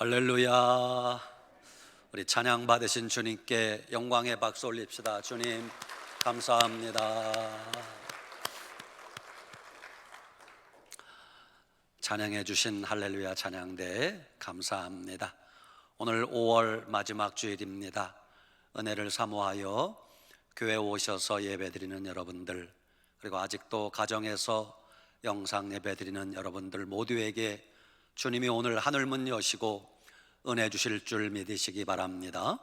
할렐루야. 우리 찬양 받으신 주님께 영광의 박수 올립시다. 주님 감사합니다. 찬양해 주신 할렐루야 찬양대 감사합니다. 오늘 5월 마지막 주일입니다. 은혜를 사모하여 교회 오셔서 예배드리는 여러분들, 그리고 아직도 가정에서 영상 예배드리는 여러분들 모두에게 주님이 오늘 하늘문 여시고 은혜 주실 줄 믿으시기 바랍니다.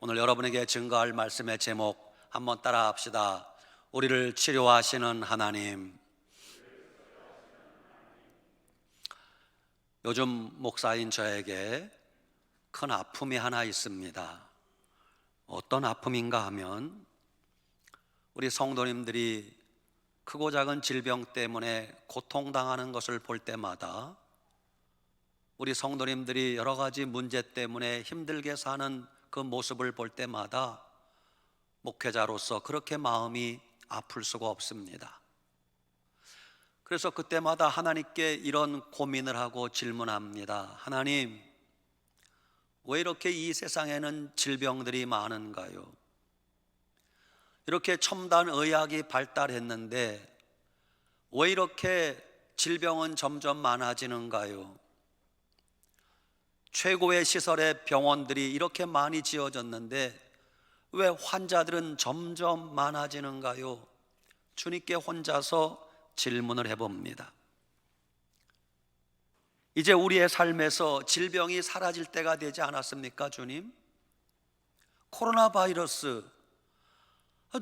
오늘 여러분에게 증거할 말씀의 제목 한번 따라 합시다. 우리를 치료하시는 하나님. 요즘 목사인 저에게 큰 아픔이 하나 있습니다. 어떤 아픔인가 하면 우리 성도님들이 크고 작은 질병 때문에 고통당하는 것을 볼 때마다, 우리 성도님들이 여러 가지 문제 때문에 힘들게 사는 그 모습을 볼 때마다 목회자로서 그렇게 마음이 아플 수가 없습니다. 그래서 그때마다 하나님께 이런 고민을 하고 질문합니다. 하나님, 왜 이렇게 이 세상에는 질병들이 많은가요? 이렇게 첨단 의학이 발달했는데 왜 이렇게 질병은 점점 많아지는가요? 최고의 시설의 병원들이 이렇게 많이 지어졌는데 왜 환자들은 점점 많아지는가요? 주님께 혼자서 질문을 해봅니다. 이제 우리의 삶에서 질병이 사라질 때가 되지 않았습니까, 주님? 코로나 바이러스,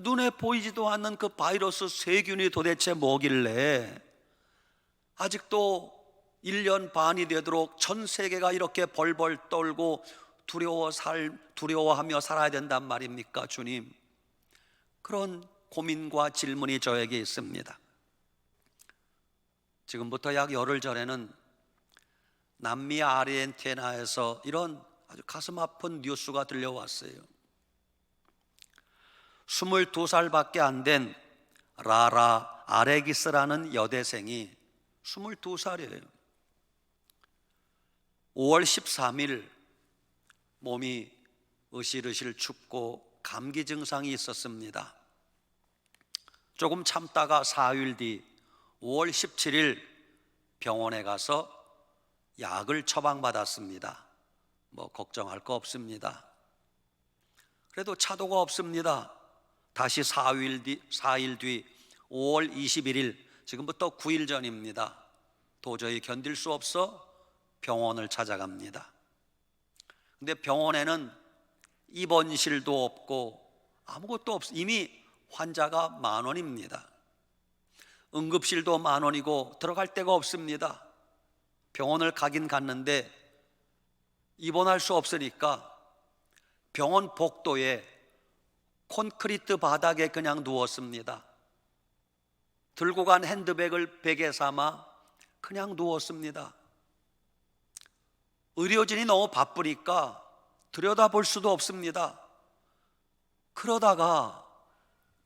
눈에 보이지도 않는 그 바이러스 세균이 도대체 뭐길래 아직도 1년 반이 되도록 전 세계가 이렇게 벌벌 떨고 두려워하며 살아야 된단 말입니까, 주님? 그런 고민과 질문이 저에게 있습니다. 지금부터 약 열흘 전에는 남미 아르헨티나에서 이런 아주 가슴 아픈 뉴스가 들려왔어요. 22살밖에 안 된 라라 아레기스라는 여대생이 22살이에요. 5월 13일 몸이 으실으실 춥고 감기 증상이 있었습니다. 조금 참다가 4일 뒤 5월 17일 병원에 가서 약을 처방받았습니다. 걱정할 거 없습니다. 그래도 차도가 없습니다. 다시 4일 뒤 5월 21일, 지금부터 9일 전입니다. 도저히 견딜 수 없어 병원을 찾아갑니다. 근데 병원에는 입원실도 없고 아무것도 없어요. 이미 환자가 10,000원입니다. 응급실도 10,000원이고 들어갈 데가 없습니다. 병원을 가긴 갔는데 입원할 수 없으니까 병원 복도에 콘크리트 바닥에 그냥 누웠습니다. 들고 간 핸드백을 베개 삼아 그냥 누웠습니다. 의료진이 너무 바쁘니까 들여다볼 수도 없습니다. 그러다가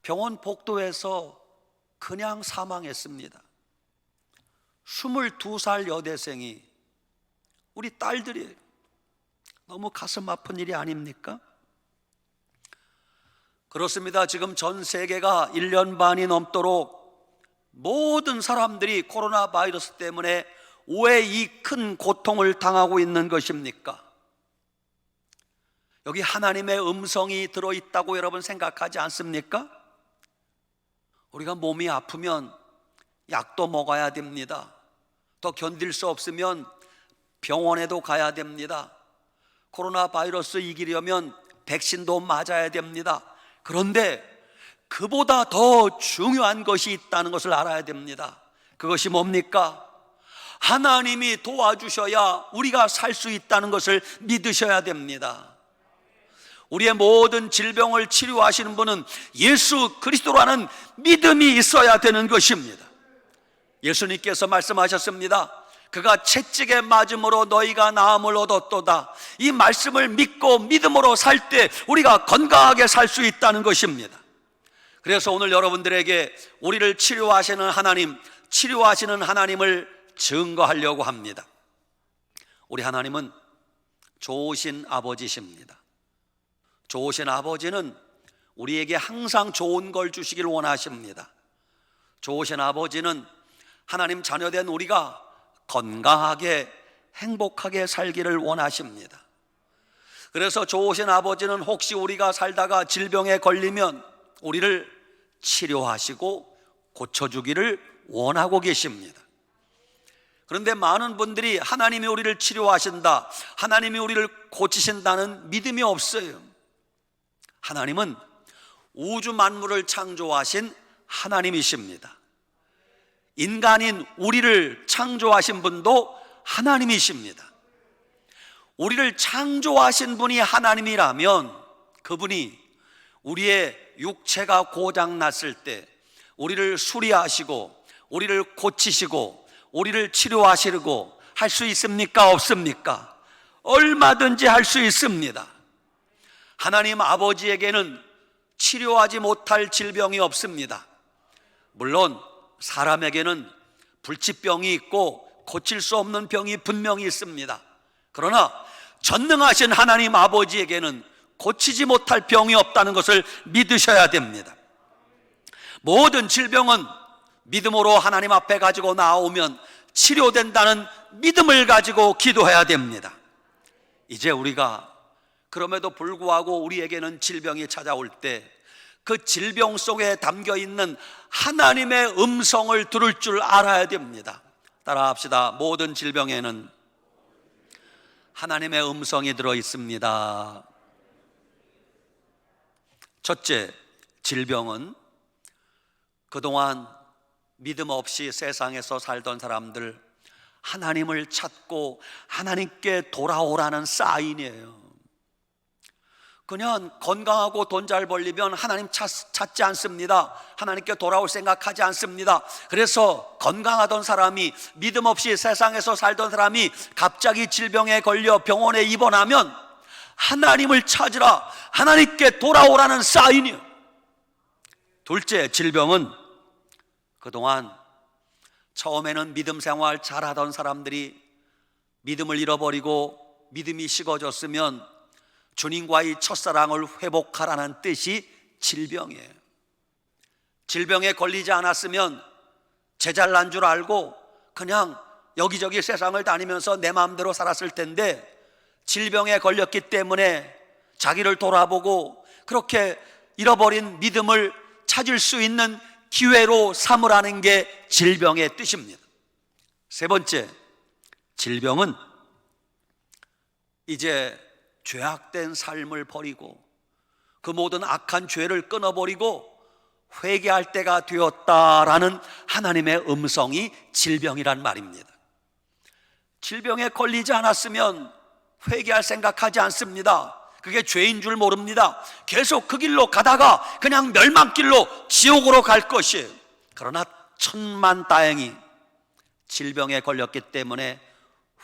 병원 복도에서 그냥 사망했습니다. 22살 여대생이, 우리 딸들이, 너무 가슴 아픈 일이 아닙니까? 그렇습니다. 지금 전 세계가 1년 반이 넘도록 모든 사람들이 코로나 바이러스 때문에 왜 이 큰 고통을 당하고 있는 것입니까? 여기 하나님의 음성이 들어있다고 여러분 생각하지 않습니까? 우리가 몸이 아프면 약도 먹어야 됩니다. 더 견딜 수 없으면 병원에도 가야 됩니다. 코로나 바이러스 이기려면 백신도 맞아야 됩니다. 그런데 그보다 더 중요한 것이 있다는 것을 알아야 됩니다. 그것이 뭡니까? 하나님이 도와주셔야 우리가 살 수 있다는 것을 믿으셔야 됩니다. 우리의 모든 질병을 치료하시는 분은 예수 그리스도라는 믿음이 있어야 되는 것입니다. 예수님께서 말씀하셨습니다. 그가 채찍에 맞음으로 너희가 나음을 얻었도다. 이 말씀을 믿고 믿음으로 살 때 우리가 건강하게 살 수 있다는 것입니다. 그래서 오늘 여러분들에게 우리를 치료하시는 하나님을 증거하려고 합니다. 우리 하나님은 좋으신 아버지십니다. 좋으신 아버지는 우리에게 항상 좋은 걸 주시길 원하십니다. 좋으신 아버지는 하나님 자녀된 우리가 건강하게 행복하게 살기를 원하십니다. 그래서 좋으신 아버지는 혹시 우리가 살다가 질병에 걸리면 우리를 치료하시고 고쳐주기를 원하고 계십니다. 그런데 많은 분들이 하나님이 우리를 치료하신다, 하나님이 우리를 고치신다는 믿음이 없어요. 하나님은 우주 만물을 창조하신 하나님이십니다. 인간인 우리를 창조하신 분도 하나님이십니다. 우리를 창조하신 분이 하나님이라면 그분이 우리의 육체가 고장났을 때 우리를 수리하시고 우리를 고치시고 우리를 치료하시고 할 수 있습니까? 없습니까? 얼마든지 할 수 있습니다. 하나님 아버지에게는 치료하지 못할 질병이 없습니다. 물론 사람에게는 불치병이 있고 고칠 수 없는 병이 분명히 있습니다. 그러나 전능하신 하나님 아버지에게는 고치지 못할 병이 없다는 것을 믿으셔야 됩니다. 모든 질병은 믿음으로 하나님 앞에 가지고 나오면 치료된다는 믿음을 가지고 기도해야 됩니다. 이제 우리가 그럼에도 불구하고 우리에게는 질병이 찾아올 때 그 질병 속에 담겨 있는 하나님의 음성을 들을 줄 알아야 됩니다. 따라합시다. 모든 질병에는 하나님의 음성이 들어 있습니다. 첫째, 질병은 그동안 믿음 없이 세상에서 살던 사람들 하나님을 찾고 하나님께 돌아오라는 사인이에요. 그냥 건강하고 돈 잘 벌리면 하나님 찾지 않습니다. 하나님께 돌아올 생각하지 않습니다. 그래서 건강하던 사람이, 믿음 없이 세상에서 살던 사람이 갑자기 질병에 걸려 병원에 입원하면 하나님을 찾으라, 하나님께 돌아오라는 사인이에요. 둘째, 질병은 그동안 처음에는 믿음 생활 잘하던 사람들이 믿음을 잃어버리고 믿음이 식어졌으면 주님과의 첫사랑을 회복하라는 뜻이 질병이에요. 질병에 걸리지 않았으면 제잘난 줄 알고 그냥 여기저기 세상을 다니면서 내 마음대로 살았을 텐데, 질병에 걸렸기 때문에 자기를 돌아보고 그렇게 잃어버린 믿음을 찾을 수 있는 기회로 삼으라는 게 질병의 뜻입니다. 세 번째, 질병은 이제 죄악된 삶을 버리고 그 모든 악한 죄를 끊어버리고 회개할 때가 되었다라는 하나님의 음성이 질병이란 말입니다. 질병에 걸리지 않았으면 회개할 생각하지 않습니다. 그게 죄인 줄 모릅니다. 계속 그 길로 가다가 그냥 멸망길로 지옥으로 갈 것이에요. 그러나 천만다행히 질병에 걸렸기 때문에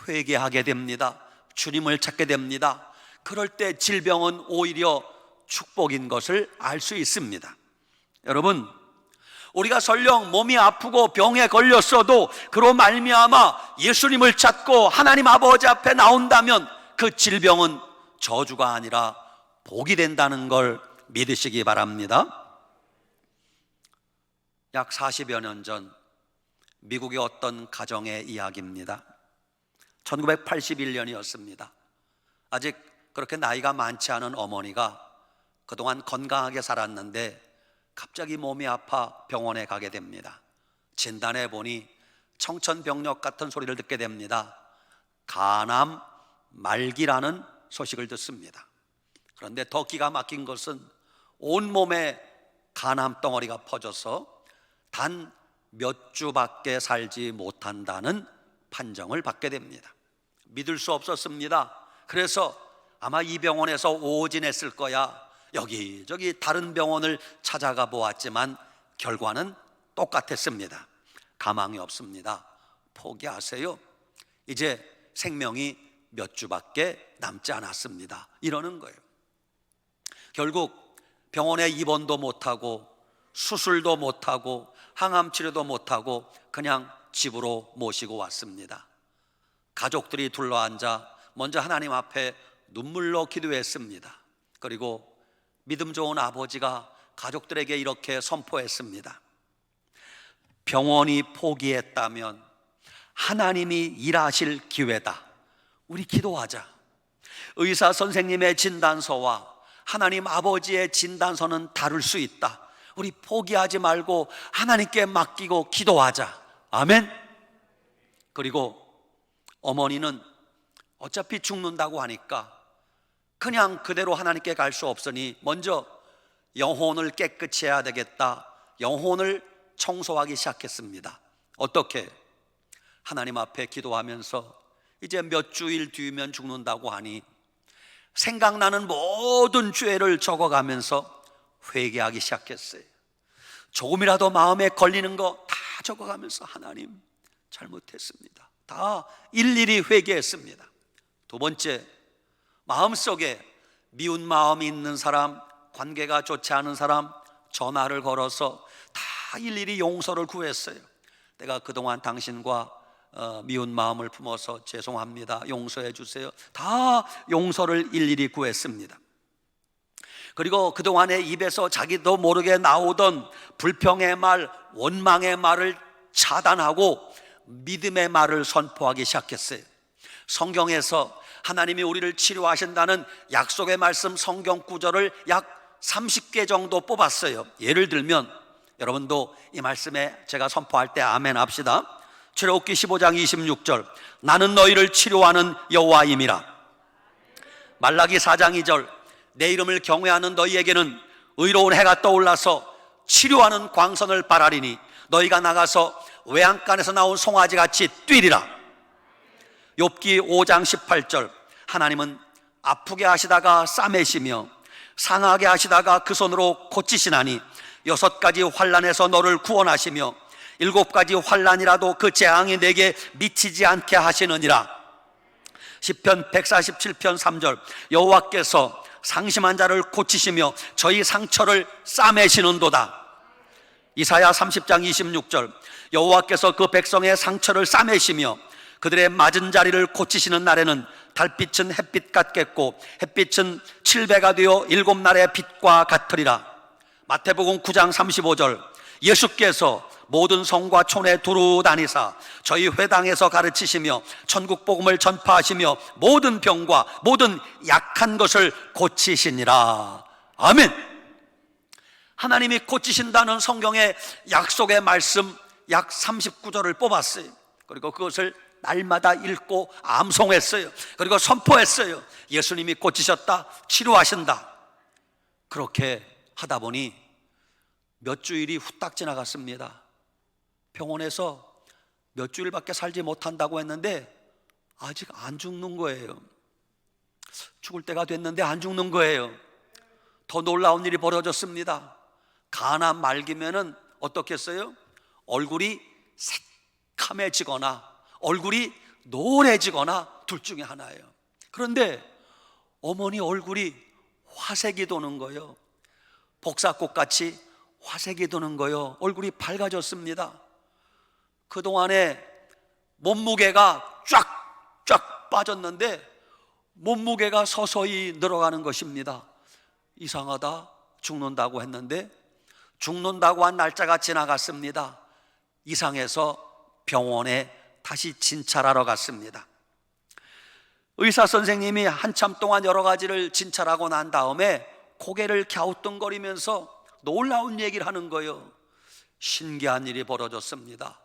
회개하게 됩니다. 주님을 찾게 됩니다. 그럴 때 질병은 오히려 축복인 것을 알 수 있습니다. 여러분, 우리가 설령 몸이 아프고 병에 걸렸어도 그로 말미암아 예수님을 찾고 하나님 아버지 앞에 나온다면 그 질병은 저주가 아니라 복이 된다는 걸 믿으시기 바랍니다. 약 40여 년 전 미국의 어떤 가정의 이야기입니다. 1981년이었습니다. 아직 그렇게 나이가 많지 않은 어머니가 그동안 건강하게 살았는데 갑자기 몸이 아파 병원에 가게 됩니다. 진단해 보니 청천벽력 같은 소리를 듣게 됩니다. 간암 말기라는 소식을 듣습니다. 그런데 더 기가 막힌 것은 온몸에 간암 덩어리가 퍼져서 단 몇 주밖에 살지 못한다는 판정을 받게 됩니다. 믿을 수 없었습니다. 그래서 아마 이 병원에서 오진했을 거야, 여기저기 다른 병원을 찾아가 보았지만 결과는 똑같았습니다. 가망이 없습니다. 포기하세요. 이제 생명이 몇 주밖에 남지 않았습니다. 이러는 거예요. 결국 병원에 입원도 못하고 수술도 못하고 항암 치료도 못하고 그냥 집으로 모시고 왔습니다. 가족들이 둘러앉아 먼저 하나님 앞에 눈물로 기도했습니다. 그리고 믿음 좋은 아버지가 가족들에게 이렇게 선포했습니다. 병원이 포기했다면 하나님이 일하실 기회다. 우리 기도하자. 의사 선생님의 진단서와 하나님 아버지의 진단서는 다를 수 있다. 우리 포기하지 말고 하나님께 맡기고 기도하자. 아멘. 그리고 어머니는 어차피 죽는다고 하니까 그냥 그대로 하나님께 갈 수 없으니 먼저 영혼을 깨끗이 해야 되겠다. 영혼을 청소하기 시작했습니다. 어떻게? 하나님 앞에 기도하면서 이제 몇 주일 뒤면 죽는다고 하니 생각나는 모든 죄를 적어가면서 회개하기 시작했어요. 조금이라도 마음에 걸리는 거 다 적어가면서 하나님 잘못했습니다. 다 일일이 회개했습니다. 두 번째, 마음속에 미운 마음이 있는 사람, 관계가 좋지 않은 사람 전화를 걸어서 다 일일이 용서를 구했어요. 내가 그동안 당신과 미운 마음을 품어서 죄송합니다. 용서해 주세요. 다 용서를 일일이 구했습니다. 그리고 그동안에 입에서 자기도 모르게 나오던 불평의 말, 원망의 말을 차단하고 믿음의 말을 선포하기 시작했어요. 성경에서 하나님이 우리를 치료하신다는 약속의 말씀 성경 구절을 약 30개 정도 뽑았어요. 예를 들면 여러분도 이 말씀에 제가 선포할 때 아멘 합시다. 출애굽기 15장 26절, 나는 너희를 치료하는 여호와임이라. 말라기 4장 2절, 내 이름을 경외하는 너희에게는 의로운 해가 떠올라서 치료하는 광선을 발하리니 너희가 나가서 외양간에서 나온 송아지같이 뛰리라. 욥기 5장 18절, 하나님은 아프게 하시다가 싸매시며 상하게 하시다가 그 손으로 고치시나니 6가지 환난에서 너를 구원하시며 7가지 환난이라도 그 재앙이 내게 미치지 않게 하시느니라. 시편 147편 3절, 여호와께서 상심한 자를 고치시며 저희 상처를 싸매시는도다. 이사야 30장 26절, 여호와께서 그 백성의 상처를 싸매시며 그들의 맞은 자리를 고치시는 날에는 달빛은 햇빛 같겠고 햇빛은 7배가 되어 7날의 빛과 같으리라. 마태복음 9장 35절, 예수께서 모든 성과 촌에 두루 다니사 저희 회당에서 가르치시며 천국 복음을 전파하시며 모든 병과 모든 약한 것을 고치시니라. 아멘. 하나님이 고치신다는 성경의 약속의 말씀 약 39절을 뽑았어요. 그리고 그것을 날마다 읽고 암송했어요. 그리고 선포했어요. 예수님이 고치셨다, 치료하신다. 그렇게 하다 보니 몇 주일이 후딱 지나갔습니다. 병원에서 몇 주일밖에 살지 못한다고 했는데 아직 안 죽는 거예요. 죽을 때가 됐는데 안 죽는 거예요. 더 놀라운 일이 벌어졌습니다. 가나 말기면은 어떻겠어요? 얼굴이 새카매지거나 얼굴이 노래지거나 둘 중에 하나예요. 그런데 어머니 얼굴이 화색이 도는 거예요. 복사꽃같이 화색이 도는 거예요. 얼굴이 밝아졌습니다. 그동안에 몸무게가 쫙쫙 빠졌는데 몸무게가 서서히 늘어가는 것입니다. 이상하다, 죽는다고 했는데 죽는다고 한 날짜가 지나갔습니다. 이상해서 병원에 다시 진찰하러 갔습니다. 의사 선생님이 한참 동안 여러 가지를 진찰하고 난 다음에 고개를 갸우뚱거리면서 놀라운 얘기를 하는 거예요. 신기한 일이 벌어졌습니다.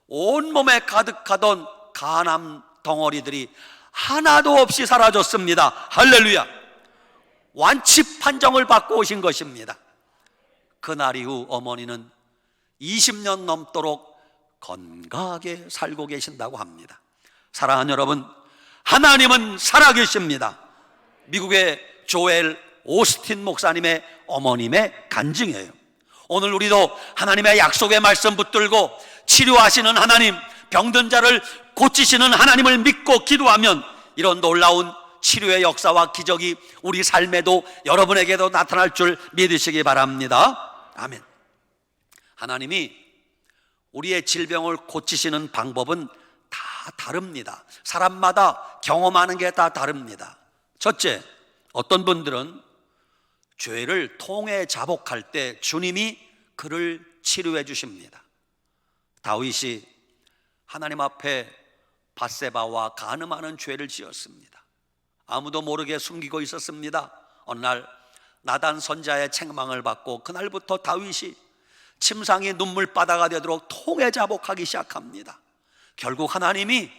온몸에 가득하던 간암 덩어리들이 하나도 없이 사라졌습니다. 할렐루야. 완치 판정을 받고 오신 것입니다. 그날 이후 어머니는 20년 넘도록 건강하게 살고 계신다고 합니다. 사랑하는 여러분, 하나님은 살아계십니다. 미국의 조엘 오스틴 목사님의 어머님의 간증이에요. 오늘 우리도 하나님의 약속의 말씀 붙들고 치료하시는 하나님, 병든 자를 고치시는 하나님을 믿고 기도하면 이런 놀라운 치료의 역사와 기적이 우리 삶에도 여러분에게도 나타날 줄 믿으시기 바랍니다. 아멘. 하나님이 우리의 질병을 고치시는 방법은 다 다릅니다. 사람마다 경험하는 게 다 다릅니다. 첫째, 어떤 분들은 죄를 통해 자복할 때 주님이 그를 치료해 주십니다. 다윗이 하나님 앞에 밧세바와 간음하는 죄를 지었습니다. 아무도 모르게 숨기고 있었습니다. 어느 날 나단 선자의 책망을 받고 그날부터 다윗이 침상이 눈물바다가 되도록 통해 자복하기 시작합니다. 결국 하나님이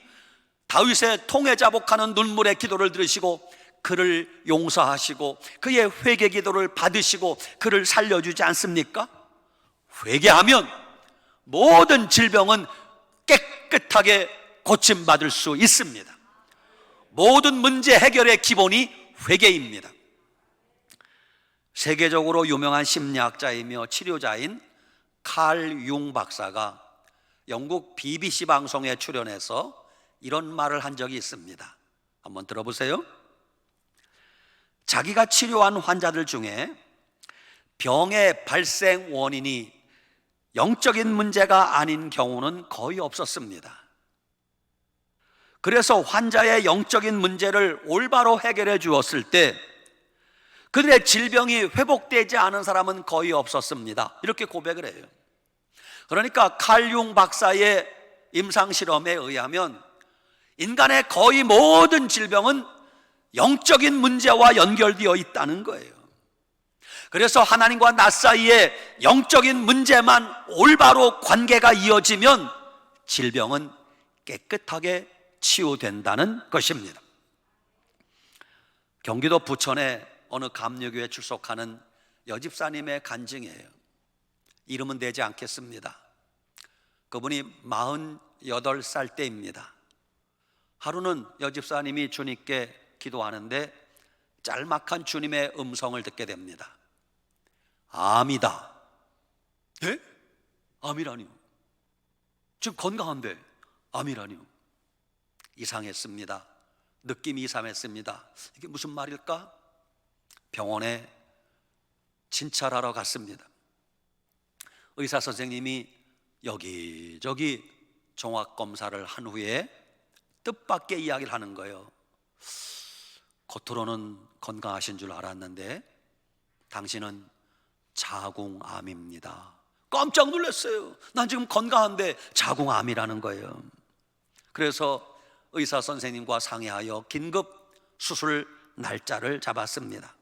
다윗의 통해 자복하는 눈물의 기도를 들으시고 그를 용서하시고 그의 회개 기도를 받으시고 그를 살려주지 않습니까? 회개하면 모든 질병은 깨끗하게 고침받을 수 있습니다. 모든 문제 해결의 기본이 회개입니다. 세계적으로 유명한 심리학자이며 치료자인 칼 융 박사가 영국 BBC 방송에 출연해서 이런 말을 한 적이 있습니다. 한번 들어보세요. 자기가 치료한 환자들 중에 병의 발생 원인이 영적인 문제가 아닌 경우는 거의 없었습니다. 그래서 환자의 영적인 문제를 올바로 해결해 주었을 때 그들의 질병이 회복되지 않은 사람은 거의 없었습니다. 이렇게 고백을 해요. 그러니까 칼 융 박사의 임상실험에 의하면 인간의 거의 모든 질병은 영적인 문제와 연결되어 있다는 거예요. 그래서 하나님과 나 사이에 영적인 문제만 올바로 관계가 이어지면 질병은 깨끗하게 치유된다는 것입니다. 경기도 부천의 어느 감리교에 출석하는 여집사님의 간증이에요. 이름은 대지 않겠습니다. 그분이 48살 때입니다. 하루는 여집사님이 주님께 기도하는데 짤막한 주님의 음성을 듣게 됩니다. 암이다. 네? 암이라니요? 지금 건강한데 암이라니요? 이상했습니다. 느낌이 이상했습니다. 이게 무슨 말일까? 병원에 진찰하러 갔습니다. 의사 선생님이 여기저기 종합검사를 한 후에 뜻밖의 이야기를 하는 거예요. 겉으로는 건강하신 줄 알았는데 당신은 자궁암입니다. 깜짝 놀랐어요. 난 지금 건강한데 자궁암이라는 거예요. 그래서 의사 선생님과 상의하여 긴급 수술 날짜를 잡았습니다.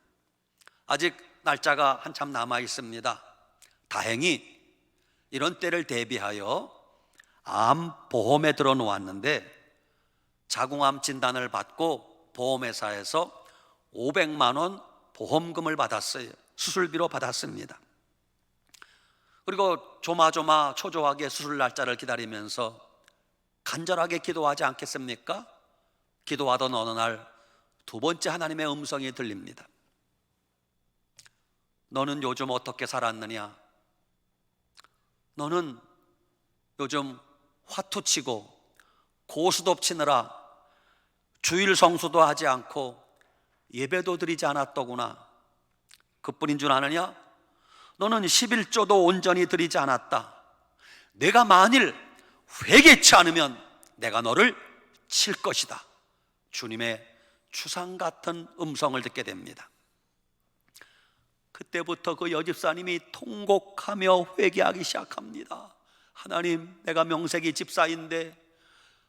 아직 날짜가 한참 남아 있습니다. 다행히 이런 때를 대비하여 암보험에 들어 놓았는데 자궁암 진단을 받고 보험회사에서 500만 원 보험금을 받았어요. 수술비로 받았습니다. 그리고 조마조마 초조하게 수술 날짜를 기다리면서 간절하게 기도하지 않겠습니까? 기도하던 어느 날 두 번째 하나님의 음성이 들립니다. 너는 요즘 어떻게 살았느냐? 너는 요즘 화투치고 고스톱 치느라 주일 성수도 하지 않고 예배도 드리지 않았더구나. 그뿐인 줄 아느냐? 너는 11조도 온전히 드리지 않았다. 내가 만일 회개치 않으면 내가 너를 칠 것이다. 주님의 추상 같은 음성을 듣게 됩니다. 그때부터 그 여집사님이 통곡하며 회개하기 시작합니다. 하나님, 내가 명색이 집사인데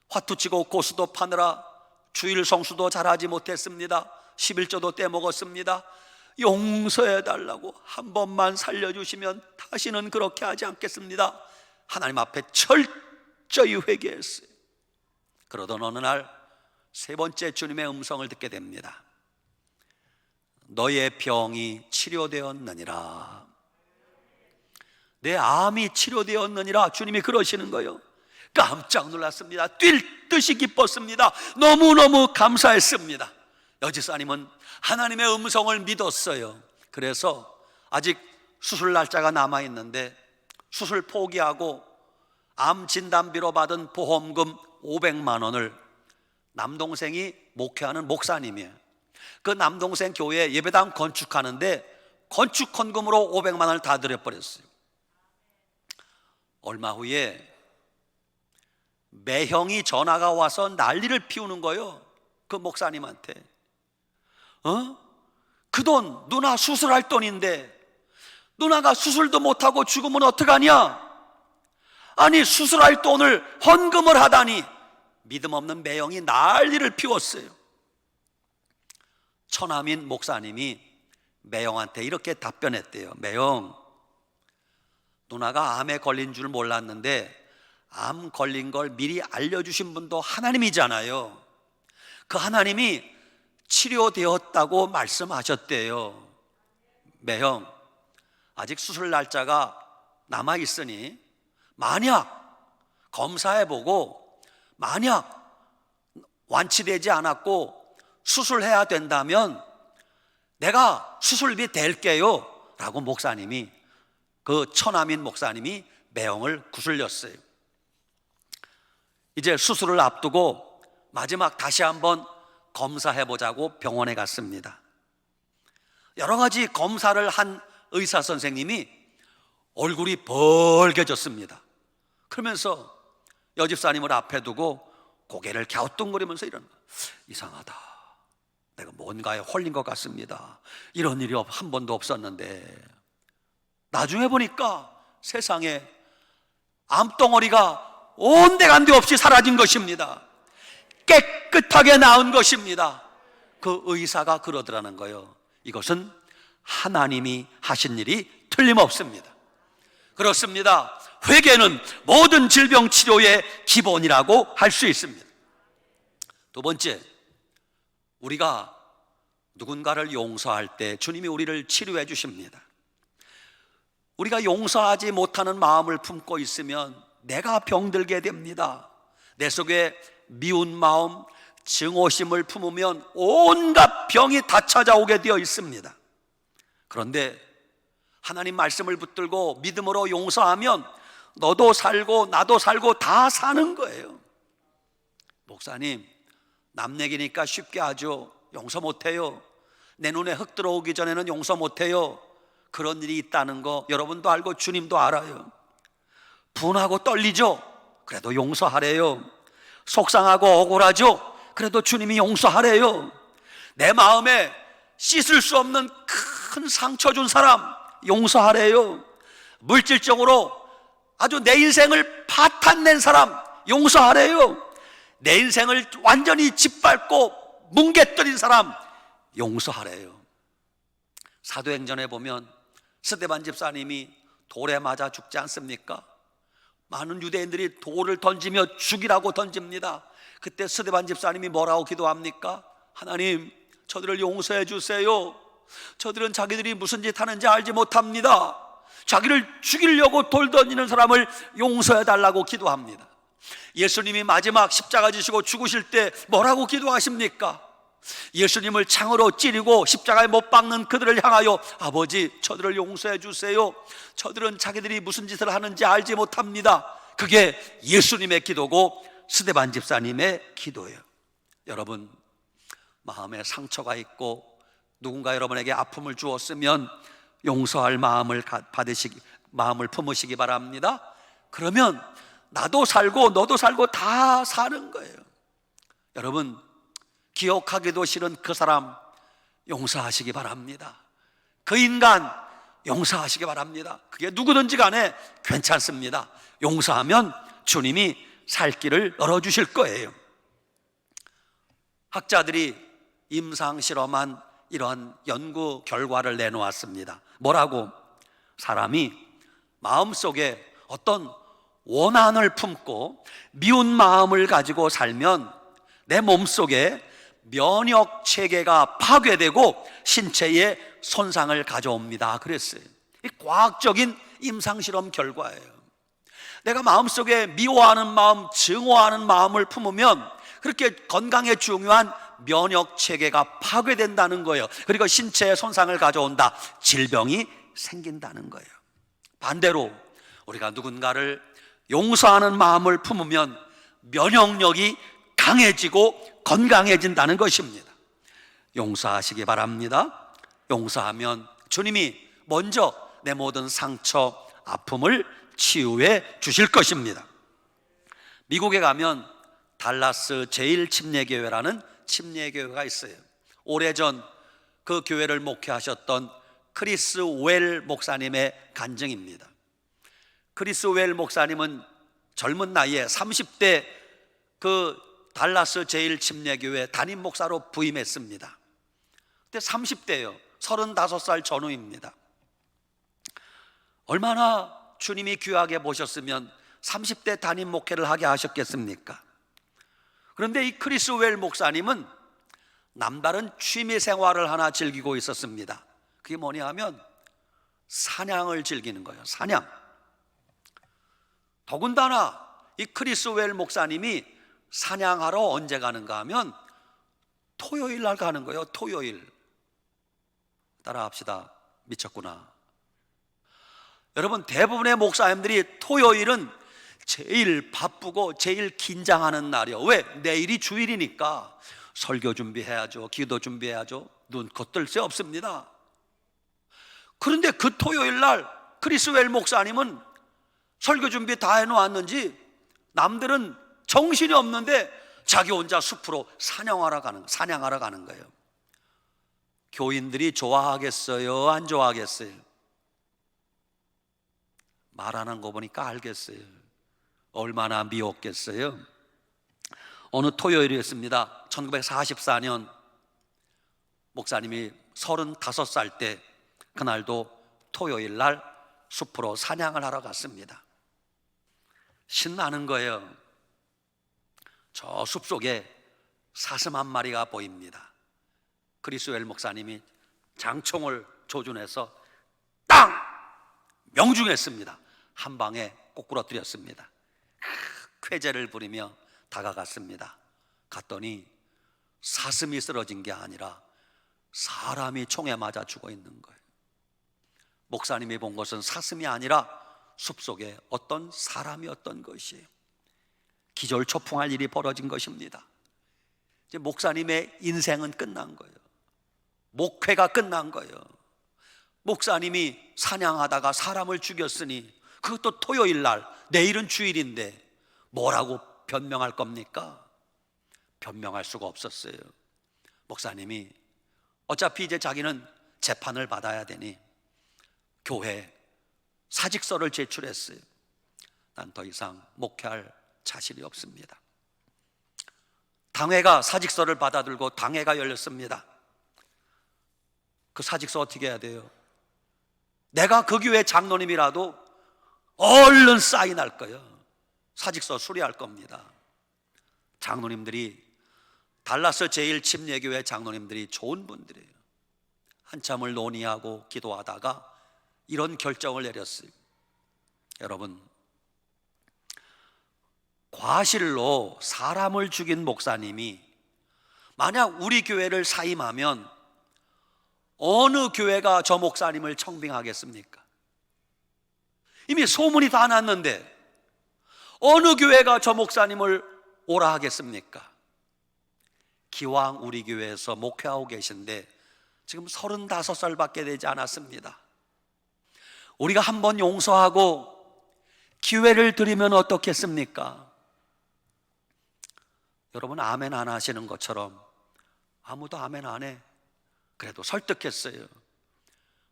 화투치고 고스톱 하느라 주일 성수도 잘하지 못했습니다. 11조도 떼먹었습니다. 용서해달라고 한 번만 살려주시면 다시는 그렇게 하지 않겠습니다. 하나님 앞에 철저히 회개했어요. 그러던 어느 날 세 번째 주님의 음성을 듣게 됩니다. 너의 병이 치료되었느니라. 내 암이 치료되었느니라. 주님이 그러시는 거예요. 깜짝 놀랐습니다. 뛸 듯이 기뻤습니다. 너무너무 감사했습니다. 여집사님은 하나님의 음성을 믿었어요. 그래서 아직 수술 날짜가 남아있는데 수술 포기하고 암 진단비로 받은 보험금 500만 원을 남동생이 목회하는 목사님이에요. 그 남동생 교회 예배당 건축하는데 건축 헌금으로 500만 원을 다 드려버렸어요. 얼마 후에 매형이 전화가 와서 난리를 피우는 거예요. 그 목사님한테. 그 돈 누나 수술할 돈인데 누나가 수술도 못하고 죽으면 어떡하냐? 아니 수술할 돈을 헌금을 하다니. 믿음 없는 매형이 난리를 피웠어요. 처남인 목사님이 매형한테 이렇게 답변했대요. 매형, 누나가 암에 걸린 줄 몰랐는데 암 걸린 걸 미리 알려주신 분도 하나님이잖아요. 그 하나님이 치료되었다고 말씀하셨대요. 매형, 아직 수술 날짜가 남아있으니 만약 검사해보고 만약 완치되지 않았고 수술해야 된다면 내가 수술비 댈게요 라고 목사님이, 그 처남인 목사님이 매형을 구슬렸어요. 이제 수술을 앞두고 마지막 다시 한번 검사해보자고 병원에 갔습니다. 여러 가지 검사를 한 의사 선생님이 얼굴이 벌개졌습니다. 그러면서 여집사님을 앞에 두고 고개를 갸우뚱거리면서 이러는 거예요. 이상하다, 내가 뭔가에 홀린 것 같습니다. 이런 일이 한 번도 없었는데. 나중에 보니까 세상에 암덩어리가 온데간데 없이 사라진 것입니다. 깨끗하게 나은 것입니다. 그 의사가 그러더라는 거예요. 이것은 하나님이 하신 일이 틀림없습니다. 그렇습니다. 회개는 모든 질병 치료의 기본이라고 할 수 있습니다. 두 번째, 우리가 누군가를 용서할 때 주님이 우리를 치료해 주십니다. 우리가 용서하지 못하는 마음을 품고 있으면 내가 병들게 됩니다. 내 속에 미운 마음, 증오심을 품으면 온갖 병이 다 찾아오게 되어 있습니다. 그런데 하나님 말씀을 붙들고 믿음으로 용서하면 너도 살고 나도 살고 다 사는 거예요. 목사님, 남 얘기니까 쉽게 하죠. 용서 못해요. 내 눈에 흙 들어오기 전에는 용서 못해요. 그런 일이 있다는 거 여러분도 알고 주님도 알아요. 분하고 떨리죠? 그래도 용서하래요. 속상하고 억울하죠? 그래도 주님이 용서하래요. 내 마음에 씻을 수 없는 큰 상처 준 사람 용서하래요. 물질적으로 아주 내 인생을 파탄낸 사람 용서하래요. 내 인생을 완전히 짓밟고 뭉개뜨린 사람 용서하래요. 사도행전에 보면 스데반 집사님이 돌에 맞아 죽지 않습니까? 많은 유대인들이 돌을 던지며 죽이라고 던집니다. 그때 스데반 집사님이 뭐라고 기도합니까? 하나님, 저들을 용서해 주세요. 저들은 자기들이 무슨 짓 하는지 알지 못합니다. 자기를 죽이려고 돌 던지는 사람을 용서해 달라고 기도합니다. 예수님이 마지막 십자가 지시고 죽으실 때 뭐라고 기도하십니까? 예수님을 창으로 찌르고 십자가에 못 박는 그들을 향하여 아버지, 저들을 용서해 주세요. 저들은 자기들이 무슨 짓을 하는지 알지 못합니다. 그게 예수님의 기도고 스데반 집사님의 기도예요. 여러분, 마음에 상처가 있고 누군가 여러분에게 아픔을 주었으면 용서할 마음을 품으시기 바랍니다. 그러면 나도 살고 너도 살고 다 사는 거예요. 여러분, 기억하기도 싫은 그 사람 용서하시기 바랍니다. 그 인간 용서하시기 바랍니다. 그게 누구든지 간에 괜찮습니다. 용서하면 주님이 살 길을 열어주실 거예요. 학자들이 임상실험한 이러한 연구 결과를 내놓았습니다. 뭐라고? 사람이 마음속에 어떤 원한을 품고 미운 마음을 가지고 살면 내 몸속에 면역 체계가 파괴되고 신체에 손상을 가져옵니다. 그랬어요. 이 과학적인 임상실험 결과예요. 내가 마음속에 미워하는 마음, 증오하는 마음을 품으면 그렇게 건강에 중요한 면역 체계가 파괴된다는 거예요. 그리고 신체에 손상을 가져온다. 질병이 생긴다는 거예요. 반대로 우리가 누군가를 용서하는 마음을 품으면 면역력이 강해지고 건강해진다는 것입니다. 용서하시기 바랍니다. 용서하면 주님이 먼저 내 모든 상처, 아픔을 치유해 주실 것입니다. 미국에 가면 달라스 제일 침례교회라는 침례교회가 있어요. 오래전 그 교회를 목회하셨던 크리스 웰 목사님의 간증입니다. 크리스 웰 목사님은 젊은 나이에 30대 그 달라스 제1침례교회 담임 목사로 부임했습니다. 그때 30대예요. 35살 전후입니다. 얼마나 주님이 귀하게 보셨으면 30대 담임 목회를 하게 하셨겠습니까? 그런데 이 크리스 웰 목사님은 남다른 취미 생활을 하나 즐기고 있었습니다. 그게 뭐냐 하면 사냥을 즐기는 거예요. 사냥. 더군다나 이 크리스 웰 목사님이 사냥하러 언제 가는가 하면 토요일 날 가는 거예요. 토요일. 따라합시다. 미쳤구나. 여러분, 대부분의 목사님들이 토요일은 제일 바쁘고 제일 긴장하는 날이요. 왜? 내일이 주일이니까 설교 준비해야죠. 기도 준비해야죠. 눈코 뜰 새 없습니다. 그런데 그 토요일 날 크리스 웰 목사님은 설교 준비 다 해놓았는지 남들은 정신이 없는데 자기 혼자 숲으로 사냥하러 가는 거예요. 교인들이 좋아하겠어요? 안 좋아하겠어요? 말하는 거 보니까 알겠어요. 얼마나 미웠겠어요? 어느 토요일이었습니다. 1944년 목사님이 35살 때 그날도 토요일 날 숲으로 사냥을 하러 갔습니다. 신나는 거예요. 저 숲속에 사슴 한 마리가 보입니다. 크리스 웰 목사님이 장총을 조준해서 땅! 명중했습니다. 한 방에 꼬꾸라뜨렸습니다. 쾌재를 부리며 다가갔습니다. 갔더니 사슴이 쓰러진 게 아니라 사람이 총에 맞아 죽어 있는 거예요. 목사님이 본 것은 사슴이 아니라 숲속에 어떤 사람이었던 것이에요. 기절초풍할 일이 벌어진 것입니다. 이제 목사님의 인생은 끝난 거예요. 목회가 끝난 거예요. 목사님이 사냥하다가 사람을 죽였으니 그것도 토요일 날, 내일은 주일인데 뭐라고 변명할 겁니까? 변명할 수가 없었어요. 목사님이 어차피 이제 자기는 재판을 받아야 되니 교회 사직서를 제출했어요. 난 더 이상 목회할 자신이 없습니다. 당회가 사직서를 받아들고 당회가 열렸습니다. 그 사직서 어떻게 해야 돼요? 내가 그 교회 장로님이라도 얼른 사인할 거예요. 사직서 수리할 겁니다. 장로님들이 달라스 제1침례교회 장로님들이 좋은 분들이에요. 한참을 논의하고 기도하다가 이런 결정을 내렸어요. 여러분, 과실로 사람을 죽인 목사님이 만약 우리 교회를 사임하면 어느 교회가 저 목사님을 청빙하겠습니까? 이미 소문이 다 났는데 어느 교회가 저 목사님을 오라 하겠습니까? 기왕 우리 교회에서 목회하고 계신데 지금 35살밖에 되지 않았습니다. 우리가 한번 용서하고 기회를 드리면 어떻겠습니까? 여러분, 아멘 안 하시는 것처럼 아무도 아멘 안 해. 그래도 설득했어요.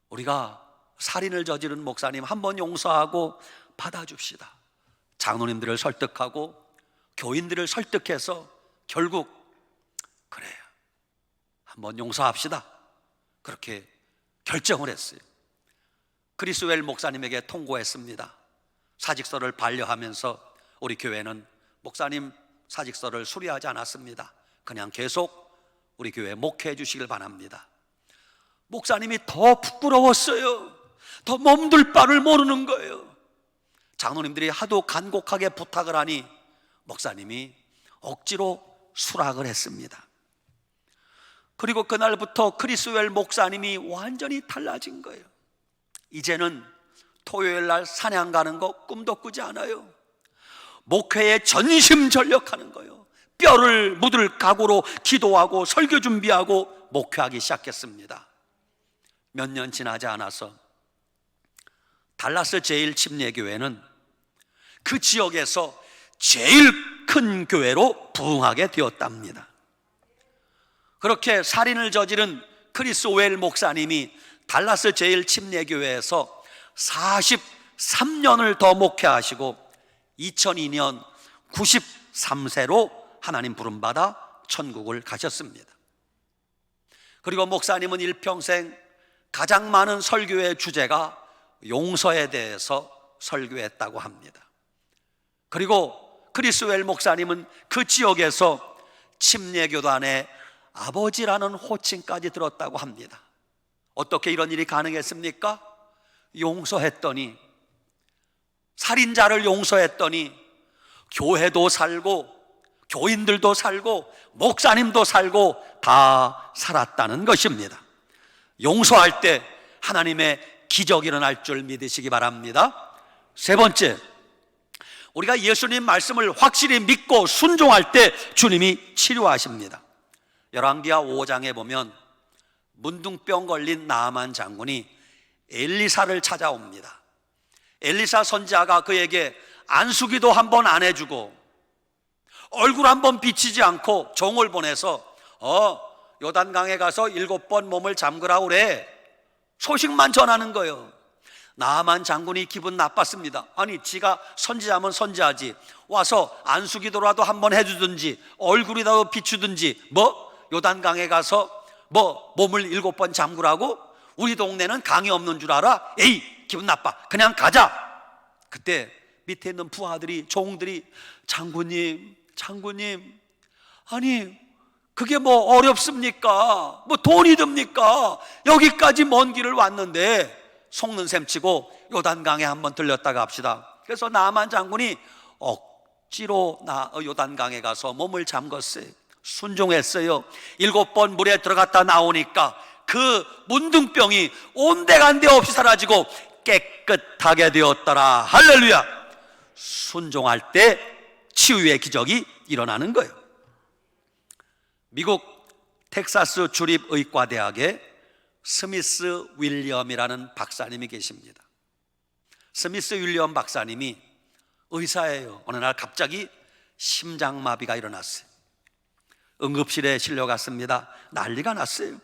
우리가 살인을 저지른 목사님 한번 용서하고 받아줍시다. 장로님들을 설득하고 교인들을 설득해서 결국 그래요, 한번 용서합시다. 그렇게 결정을 했어요. 크리스 웰 목사님에게 통고했습니다. 사직서를 반려하면서 우리 교회는 목사님 사직서를 수리하지 않았습니다. 그냥 계속 우리 교회에 목회해 주시길 바랍니다. 목사님이 더 부끄러웠어요. 더 몸둘 바를 모르는 거예요. 장로님들이 하도 간곡하게 부탁을 하니 목사님이 억지로 수락을 했습니다. 그리고 그날부터 크리스 웰 목사님이 완전히 달라진 거예요. 이제는 토요일 날 사냥 가는 거 꿈도 꾸지 않아요. 목회에 전심전력하는 거예요. 뼈를 묻을 각오로 기도하고 설교 준비하고 목회하기 시작했습니다. 몇 년 지나지 않아서 달라스 제1침례교회는 그 지역에서 제일 큰 교회로 부흥하게 되었답니다. 그렇게 살인을 저지른 크리스 오웰 목사님이 달라스 제일 침례교회에서 43년을 더 목회하시고 2002년 93세로 하나님 부름받아 천국을 가셨습니다. 그리고 목사님은 일평생 가장 많은 설교의 주제가 용서에 대해서 설교했다고 합니다. 그리고 크리스 오웰 목사님은 그 지역에서 침례교단의 아버지라는 호칭까지 들었다고 합니다. 어떻게 이런 일이 가능했습니까? 용서했더니, 살인자를 용서했더니 교회도 살고 교인들도 살고 목사님도 살고 다 살았다는 것입니다. 용서할 때 하나님의 기적이 일어날 줄 믿으시기 바랍니다. 세 번째, 우리가 예수님 말씀을 확실히 믿고 순종할 때 주님이 치료하십니다. 열왕기하 5장에 보면 문둥병 걸린 나아만 장군이 엘리사를 찾아옵니다. 엘리사 선지자가 그에게 안수기도 한번 안 해주고 얼굴 한번 비치지 않고 종을 보내서 요단강에 가서 7번 몸을 잠그라고 그래. 소식만 전하는 거예요. 나아만 장군이 기분 나빴습니다. 아니, 지가 선지자면 선지자지, 와서 안수기도라도 한번 해주든지 얼굴이라도 비추든지 요단강에 가서 몸을 7번 잠그라고? 우리 동네는 강이 없는 줄 알아? 에이, 기분 나빠, 그냥 가자. 그때 밑에 있는 부하들이, 종들이 장군님, 아니 그게 어렵습니까? 돈이 듭니까? 여기까지 먼 길을 왔는데. 속는 셈 치고 요단강에 한번 들렸다가 합시다. 그래서 나아만 장군이 억지로 요단강에 가서 몸을 잠궜어요. 순종했어요. 7번 물에 들어갔다 나오니까 그 문둥병이 온데간데 없이 사라지고 깨끗하게 되었더라. 할렐루야. 순종할 때 치유의 기적이 일어나는 거예요. 미국 텍사스 주립의과대학에 스미스 윌리엄이라는 박사님이 계십니다. 스미스 윌리엄 박사님이 의사예요. 어느 날 갑자기 심장마비가 일어났어요. 응급실에 실려갔습니다. 난리가 났어요.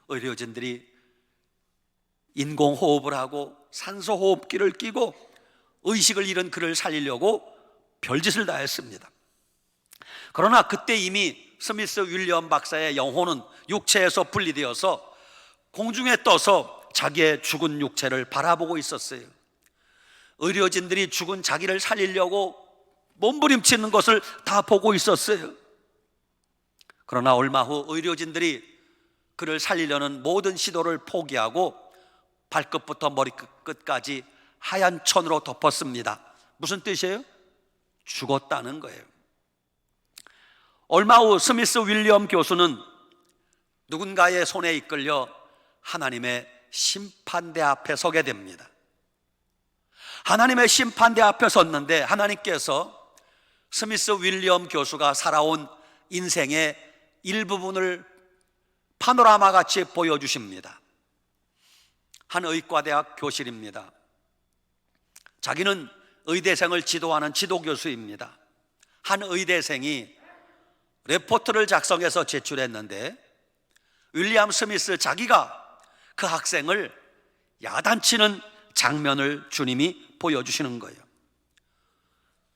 의료진들이 인공호흡을 하고 산소호흡기를 끼고 의식을 잃은 그를 살리려고 별짓을 다 했습니다. 그러나 그때 이미 스미스 윌리엄 박사의 영혼은 육체에서 분리되어서 공중에 떠서 자기의 죽은 육체를 바라보고 있었어요. 의료진들이 죽은 자기를 살리려고 몸부림치는 것을 다 보고 있었어요. 그러나 얼마 후 의료진들이 그를 살리려는 모든 시도를 포기하고 발끝부터 머리끝까지 하얀 천으로 덮었습니다. 무슨 뜻이에요? 죽었다는 거예요. 얼마 후 스미스 윌리엄 교수는 누군가의 손에 이끌려 하나님의 심판대 앞에 서게 됩니다. 하나님의 심판대 앞에 섰는데 하나님께서 스미스 윌리엄 교수가 살아온 인생의 일부분을 파노라마 같이 보여주십니다. 한 의과대학 교실입니다. 자기는 의대생을 지도하는 지도교수입니다. 한 의대생이 레포트를 작성해서 제출했는데 윌리엄 스미스 자기가 그 학생을 야단치는 장면을 주님이 보여주시는 거예요.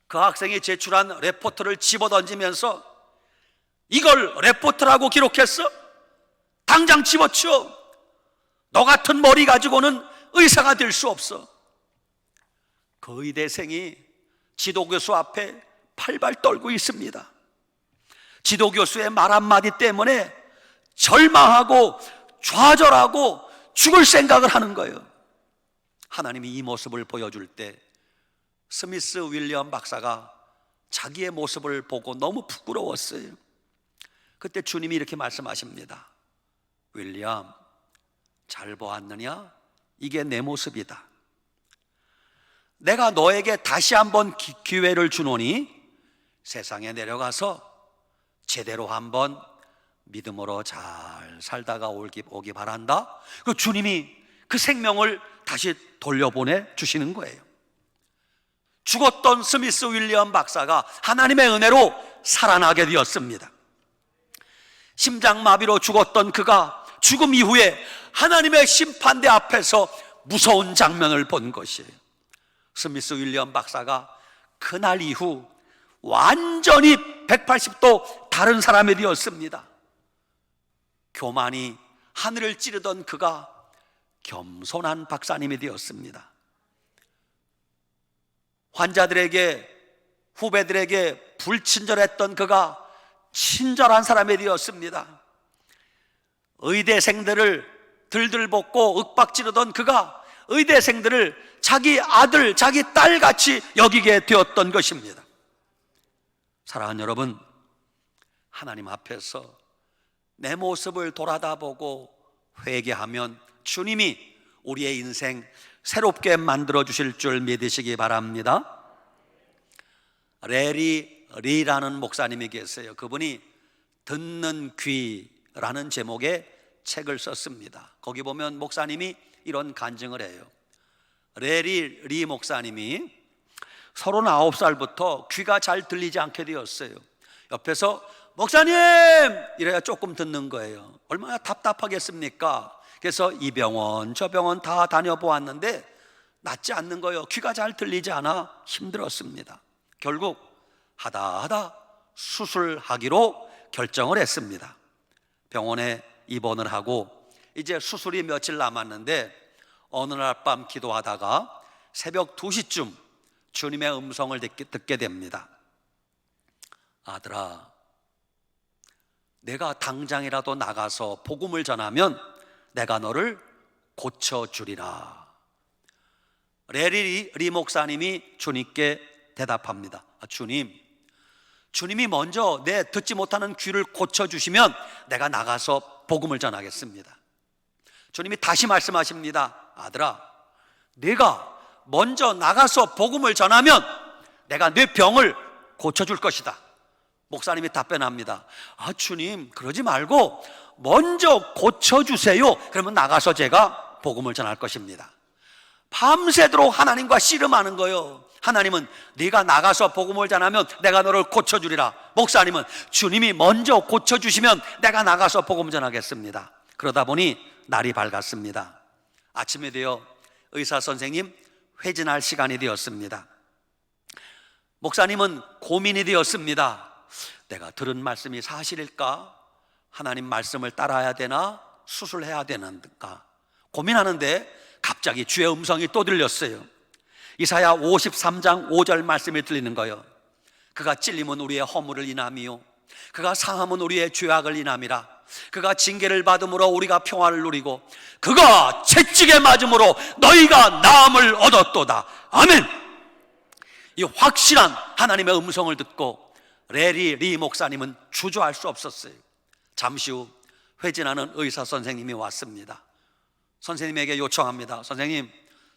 그 학생이 제출한 레포트를 집어던지면서 이걸 레포트라고 기록했어? 당장 집어치워. 너 같은 머리 가지고는 의사가 될 수 없어. 그 의대생이 지도교수 앞에 팔발 떨고 있습니다. 지도교수의 말 한마디 때문에 절망하고 좌절하고 죽을 생각을 하는 거예요. 하나님이 이 모습을 보여줄 때 스미스 윌리엄 박사가 자기의 모습을 보고 너무 부끄러웠어요. 그때 주님이 이렇게 말씀하십니다. 윌리엄, 잘 보았느냐? 이게 내 모습이다. 내가 너에게 다시 한번 기회를 주노니 세상에 내려가서 제대로 한번 믿음으로 잘 살다가 오기 바란다. 그 주님이 그 생명을 다시 돌려보내 주시는 거예요. 죽었던 스미스 윌리엄 박사가 하나님의 은혜로 살아나게 되었습니다. 심장마비로 죽었던 그가 죽음 이후에 하나님의 심판대 앞에서 무서운 장면을 본 것이에요. 스미스 윌리엄 박사가 그날 이후 완전히 180도 다른 사람이 되었습니다. 교만이 하늘을 찌르던 그가 겸손한 박사님이 되었습니다. 환자들에게, 후배들에게 불친절했던 그가 친절한 사람이 되었습니다. 의대생들을 들들 볶고 윽박지르던 그가 의대생들을 자기 아들, 자기 딸같이 여기게 되었던 것입니다. 사랑하는 여러분, 하나님 앞에서 내 모습을 돌아다보고 회개하면 주님이 우리의 인생 새롭게 만들어 주실 줄 믿으시기 바랍니다. 레리 리라는 목사님이 계세요. 그분이 듣는 귀라는 제목의 책을 썼습니다. 거기 보면 목사님이 이런 간증을 해요. 레리 리 목사님이 39살부터 귀가 잘 들리지 않게 되었어요. 옆에서 목사님! 이래야 조금 듣는 거예요. 얼마나 답답하겠습니까? 그래서 이 병원 저 병원 다 다녀보았는데 낫지 않는 거예요. 귀가 잘 들리지 않아 힘들었습니다. 결국 하다 수술하기로 결정을 했습니다. 병원에 입원을 하고 이제 수술이 며칠 남았는데 어느 날 밤 기도하다가 새벽 2시쯤 주님의 음성을 듣게 됩니다. 아들아, 내가 당장이라도 나가서 복음을 전하면 내가 너를 고쳐주리라. 레리 리 목사님이 주님께 대답합니다. 주님이 먼저 내 듣지 못하는 귀를 고쳐주시면 내가 나가서 복음을 전하겠습니다. 주님이 다시 말씀하십니다. 아들아, 네가 먼저 나가서 복음을 전하면 내가 네 병을 고쳐줄 것이다. 목사님이 답변합니다. 주님, 그러지 말고 먼저 고쳐주세요. 그러면 나가서 제가 복음을 전할 것입니다. 밤새도록 하나님과 씨름하는 거예요. 하나님은 네가 나가서 복음을 전하면 내가 너를 고쳐주리라. 목사님은 주님이 먼저 고쳐주시면 내가 나가서 복음 전하겠습니다. 그러다 보니 날이 밝았습니다. 아침이 되어 의사 선생님 회진할 시간이 되었습니다. 목사님은 고민이 되었습니다. 내가 들은 말씀이 사실일까? 하나님 말씀을 따라야 되나? 수술해야 되는가? 고민하는데 갑자기 주의 음성이 또 들렸어요. 이사야 53장 5절 말씀이 들리는 거예요. 그가 찔림은 우리의 허물을 인함이요 그가 상함은 우리의 죄악을 인함이라. 그가 징계를 받음으로 우리가 평화를 누리고 그가 채찍에 맞음으로 너희가 나음을 얻었도다. 아멘. 이 확실한 하나님의 음성을 듣고 레리 리 목사님은 주저할 수 없었어요. 잠시 후 회진하는 의사 선생님이 왔습니다. 선생님에게 요청합니다. 선생님,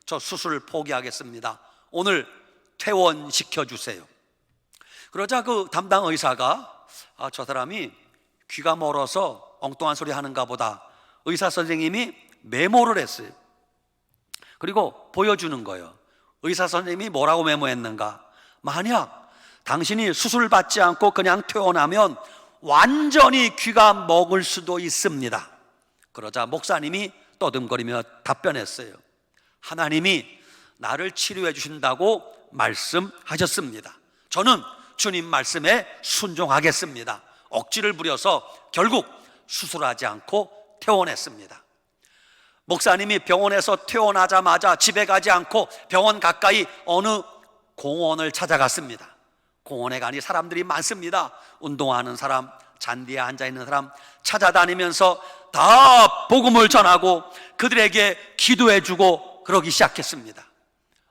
저 수술 포기하겠습니다. 오늘 퇴원시켜 주세요. 그러자 그 담당 의사가 저 사람이 귀가 멀어서 엉뚱한 소리 하는가 보다. 의사 선생님이 메모를 했어요. 그리고 보여주는 거예요. 의사 선생님이 뭐라고 메모했는가? 만약 당신이 수술 받지 않고 그냥 퇴원하면 완전히 귀가 먹을 수도 있습니다. 그러자 목사님이 떠듬거리며 답변했어요. 하나님이 나를 치료해 주신다고 말씀하셨습니다. 저는 주님 말씀에 순종하겠습니다. 억지를 부려서 결국 수술하지 않고 퇴원했습니다. 목사님이 병원에서 퇴원하자마자 집에 가지 않고 병원 가까이 어느 공원을 찾아갔습니다. 공원에 가니 사람들이 많습니다. 운동하는 사람, 잔디에 앉아있는 사람 찾아다니면서 다 복음을 전하고 그들에게 기도해주고 그러기 시작했습니다.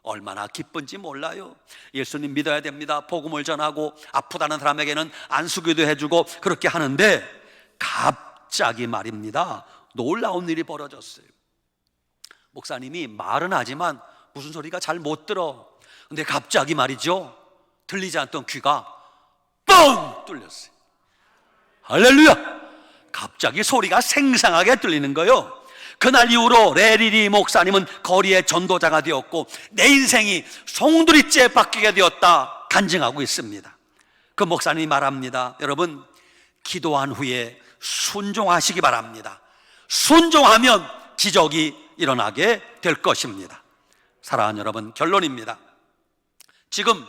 얼마나 기쁜지 몰라요. 예수님 믿어야 됩니다. 복음을 전하고 아프다는 사람에게는 안수기도 해주고 그렇게 하는데 갑자기 말입니다, 놀라운 일이 벌어졌어요. 목사님이 말은 하지만 무슨 소리가 잘 못 들어. 근데 갑자기 말이죠, 들리지 않던 귀가 뻥 뚫렸어요. 할렐루야! 갑자기 소리가 생생하게 들리는 거예요. 그날 이후로 레리리 목사님은 거리의 전도자가 되었고 내 인생이 송두리째 바뀌게 되었다 간증하고 있습니다. 그 목사님이 말합니다. 여러분, 기도한 후에 순종하시기 바랍니다. 순종하면 기적이 일어나게 될 것입니다. 사랑하는 여러분, 결론입니다. 지금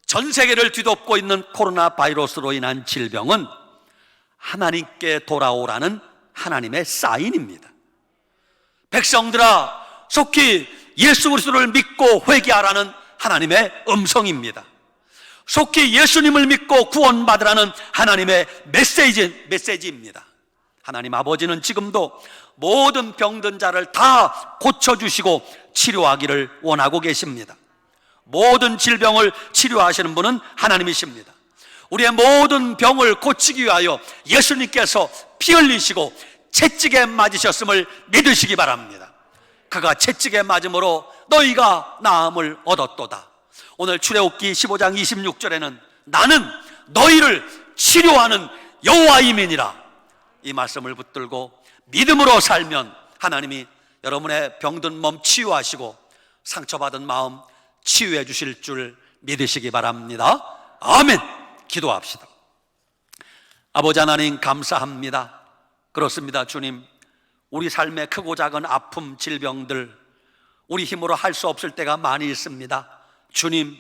전 세계를 뒤덮고 있는 코로나 바이러스로 인한 질병은 하나님께 돌아오라는 하나님의 사인입니다. 백성들아, 속히 예수 그리스도를 믿고 회개하라는 하나님의 음성입니다. 속히 예수님을 믿고 구원받으라는 하나님의 메시지입니다. 하나님 아버지는 지금도 모든 병든 자를 다 고쳐주시고 치료하기를 원하고 계십니다. 모든 질병을 치료하시는 분은 하나님이십니다. 우리의 모든 병을 고치기 위하여 예수님께서 피 흘리시고 채찍에 맞으셨음을 믿으시기 바랍니다. 그가 채찍에 맞음으로 너희가 나음을 얻었도다. 오늘 출애굽기 15장 26절에는 나는 너희를 치료하는 여호와이니라, 이 말씀을 붙들고 믿음으로 살면 하나님이 여러분의 병든 몸 치유하시고 상처받은 마음 치유해 주실 줄 믿으시기 바랍니다. 아멘. 기도합시다. 아버지 하나님, 감사합니다. 그렇습니다. 주님, 우리 삶의 크고 작은 아픔, 질병들 우리 힘으로 할 수 없을 때가 많이 있습니다. 주님,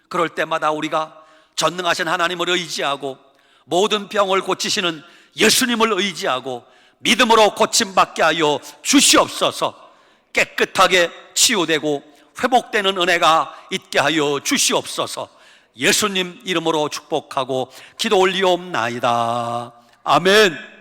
그럴 때마다 우리가 전능하신 하나님을 의지하고 모든 병을 고치시는 예수님을 의지하고 믿음으로 고침받게 하여 주시옵소서. 깨끗하게 치유되고 회복되는 은혜가 있게 하여 주시옵소서. 예수님 이름으로 축복하고 기도 올리옵나이다. 아멘.